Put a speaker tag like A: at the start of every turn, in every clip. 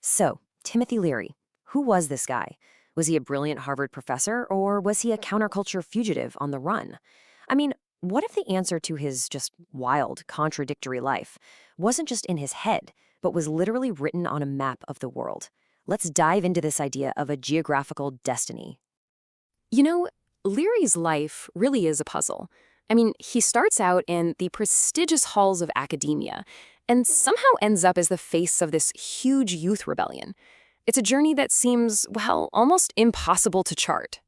A: So, Timothy Leary, who was this guy? Was he a brilliant Harvard professor, or was he a counterculture fugitive on the run? I mean, what if the answer to his just wild, contradictory life wasn't just in his head, but was literally written on a map of the world? Let's dive into this idea of a geographical destiny.
B: You know, Leary's life really is a puzzle. I mean, he starts out in the prestigious halls of academia and somehow ends up as the face of this huge youth rebellion. It's a journey that seems, well, almost impossible to chart.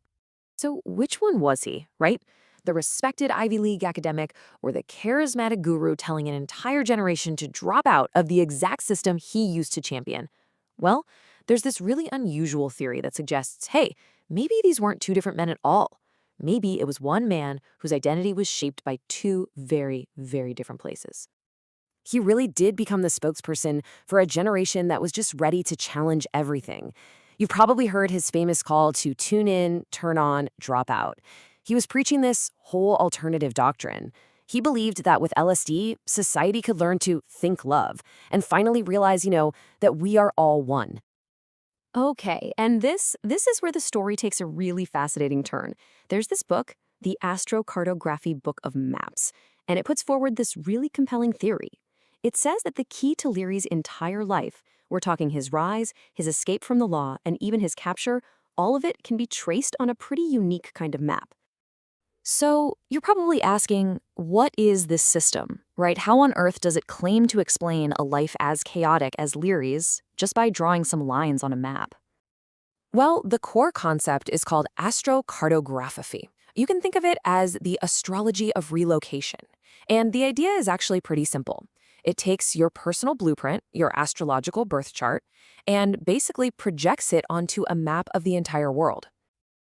A: So, which one was he, right? The respected Ivy League academic or the charismatic guru telling an entire generation to drop out of the exact system he used to champion? Well, there's this really unusual theory that suggests, hey, maybe these weren't two different men at all. Maybe it was one man whose identity was shaped by two very, very different places. He really did become the spokesperson for a generation that was just ready to challenge everything. You've probably heard his famous call to tune in, turn on, drop out. He was preaching this whole alternative doctrine. He believed that with LSD, society could learn to think love and finally realize, that we are all one.
B: Okay, and this is where the story takes a really fascinating turn. There's this book, the Astro-Cartography Book of Maps, and it puts forward this really compelling theory. It says that the key to Leary's entire life, we're talking his rise, his escape from the law, and even his capture, all of it can be traced on a pretty unique kind of map.
A: So you're probably asking, what is this system, right? How on earth does it claim to explain a life as chaotic as Leary's just by drawing some lines on a map? Well, the core concept is called astro-cartography. You can think of it as the astrology of relocation. And the idea is actually pretty simple. It takes your personal blueprint, your astrological birth chart, and basically projects it onto a map of the entire world.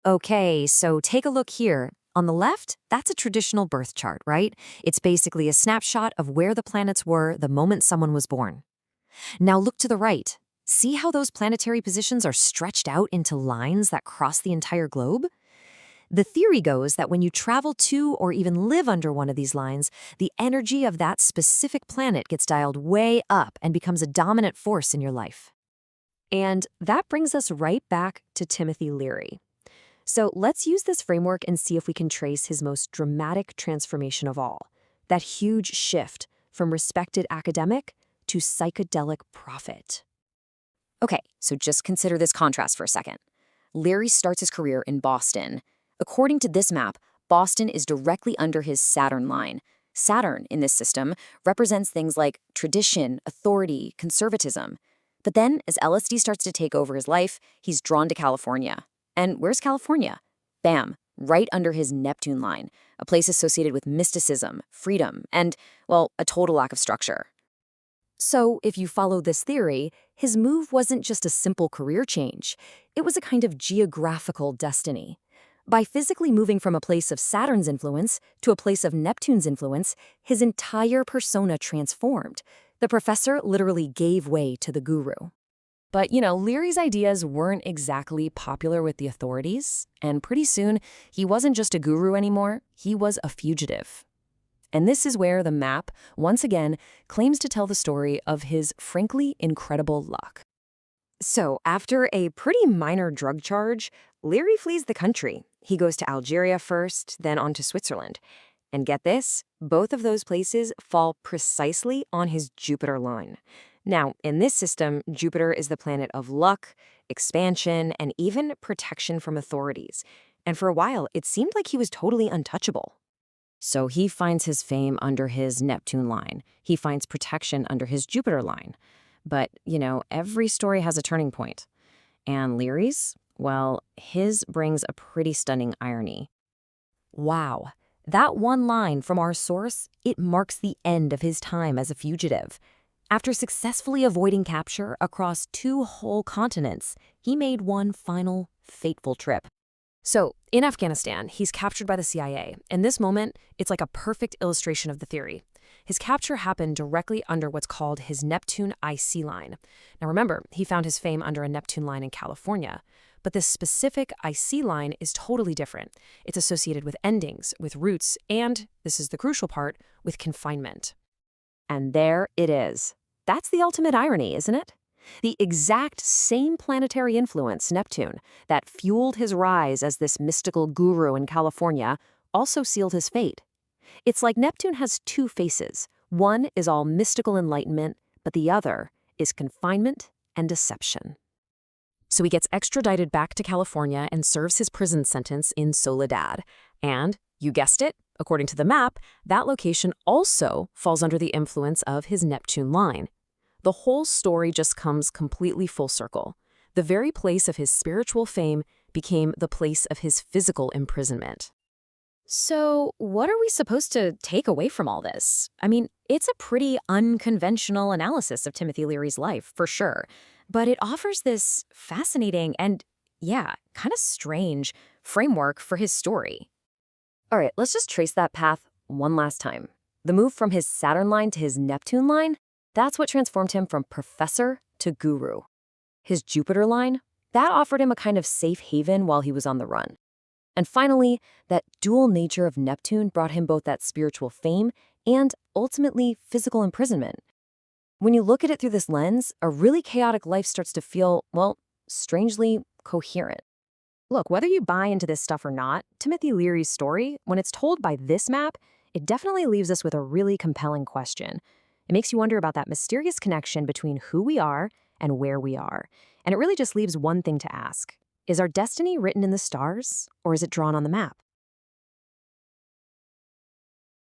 A: Okay, so take a look here. On the left, that's a traditional birth chart, right? It's basically a snapshot of where the planets were the moment someone was born. Now look to the right. See how those planetary positions are stretched out into lines that cross the entire globe? The theory goes that when you travel to or even live under one of these lines, the energy of that specific planet gets dialed way up and becomes a dominant force in your life. And that brings us right back to Timothy Leary. So let's use this framework and see if we can trace his most dramatic transformation of all, that huge shift from respected academic to psychedelic prophet. Okay, so just consider this contrast for a second. Leary starts his career in Boston. According to this map, Boston is directly under his Saturn line. Saturn, in this system, represents things like tradition, authority, conservatism. But then, as LSD starts to take over his life, he's drawn to California. And where's California? Bam, right under his Neptune line, a place associated with mysticism, freedom, and, well, a total lack of structure. So, if you follow this theory, his move wasn't just a simple career change. It was a kind of geographical destiny. By physically moving from a place of Saturn's influence to a place of Neptune's influence, his entire persona transformed. The professor literally gave way to the guru. But, Leary's ideas weren't exactly popular with the authorities, and pretty soon, he wasn't just a guru anymore, he was a fugitive. And this is where the map, once again, claims to tell the story of his frankly incredible luck. So, after a pretty minor drug charge, Leary flees the country. He goes to Algeria first, then on to Switzerland. And get this, both of those places fall precisely on his Jupiter line. Now, in this system, Jupiter is the planet of luck, expansion, and even protection from authorities. And for a while, it seemed like he was totally untouchable. So he finds his fame under his Neptune line. He finds protection under his Jupiter line. But, every story has a turning point. And Leary's? Well, his brings a pretty stunning irony. Wow, that one line from our source, it marks the end of his time as a fugitive. After successfully avoiding capture across 2 whole continents, he made one final, fateful trip. So, in Afghanistan, he's captured by the CIA. In this moment, it's like a perfect illustration of the theory. His capture happened directly under what's called his Neptune IC line. Now remember, he found his fame under a Neptune line in California. But this specific IC line is totally different. It's associated with endings, with roots, and, this is the crucial part, with confinement. And there it is. That's the ultimate irony, isn't it?
B: The exact same planetary influence, Neptune, that fueled his rise as this mystical guru in California, also sealed his fate. It's like Neptune has two faces. One is all mystical enlightenment, but the other is confinement and deception. So he gets extradited back to California and serves his prison sentence in Soledad. And, you guessed it, according to the map, that location also falls under the influence of his Neptune line. The whole story just comes completely full circle. The very place of his spiritual fame became the place of his physical imprisonment.
A: So, what are we supposed to take away from all this? I mean, it's a pretty unconventional analysis of Timothy Leary's life, for sure. But it offers this fascinating and, yeah, kind of strange framework for his story. All right, let's just trace that path one last time. The move from his Saturn line to his Neptune line, that's what transformed him from professor to guru. His Jupiter line, that offered him a kind of safe haven while he was on the run. And finally, that dual nature of Neptune brought him both that spiritual fame and, ultimately, physical imprisonment. When you look at it through this lens, a really chaotic life starts to feel, well, strangely coherent. Look, whether you buy into this stuff or not, Timothy Leary's story, when it's told by this map, it definitely leaves us with a really compelling question. It makes you wonder about that mysterious connection between who we are and where we are. And it really just leaves one thing to ask. Is our destiny written in the stars, or is it drawn on the map?